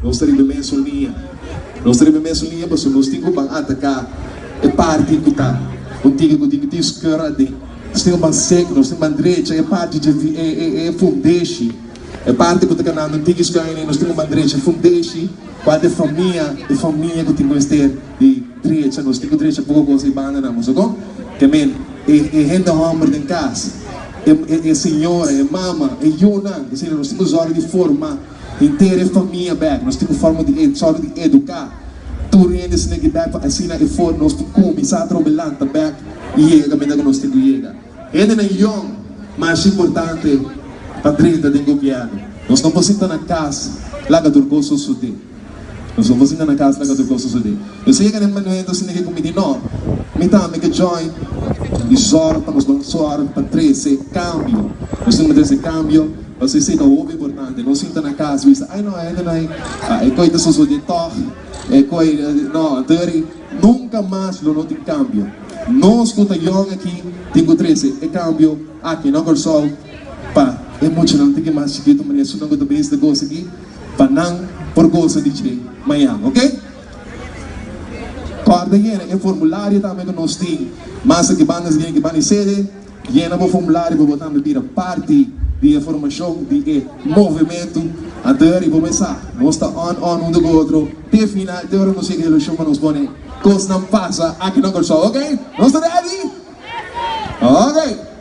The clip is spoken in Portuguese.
nós teremos mesmo linha. Nós teremos mesmo linha, mas nós temos que atacar a parte que está. Não tem que escura de. Nós temos uma seca, nós temos uma direita, é parte de fundeixe. É parte que está canal, não tem que escura, nós temos uma direita, fundeixe. Quando é família que tem que ter de direita, nós temos direita pouco coisa e banda, não, mas ok? Também, é gente homem em casa. É senhora, é mama, é yuna, nós temos hora de formar inteira família back, nós temos forma de educar. Tu rendes nesse back, assim é for nós começar a trabalhar back e é que nós temos que chegar. Ainda não young, mais importante para 30 de governo. Nós não podemos estar na casa, lá que turco sucede. Nós não podemos estar na casa, lá que turco sucede. Eu sei que não é assim que comigo não. Me dá me que join. E só para nós vamos só para 13 cambio. Nós temos 13 cambio. Você sei que é muito importante. Nós estamos na casa, você ai não ainda não é coisa só de toque, é coisa não, Terry nunca mais não tem cambio. Nós escuta young aqui, tenho 13 é cambio aqui não é só para emocionante que mais chiquito, mas isso não é do bem da coisa aqui, para não por coisa de che, amanhã, ok? Corda é formulário também que nós temos. Mas que bandas que van sede, llena o formulário para botar na parte de informação de movimento até e começar. Nós está on um do outro. Até final, até hora nós chegamos, nós põe coisa não passa aqui não só, ok? Nós está ready? Ok.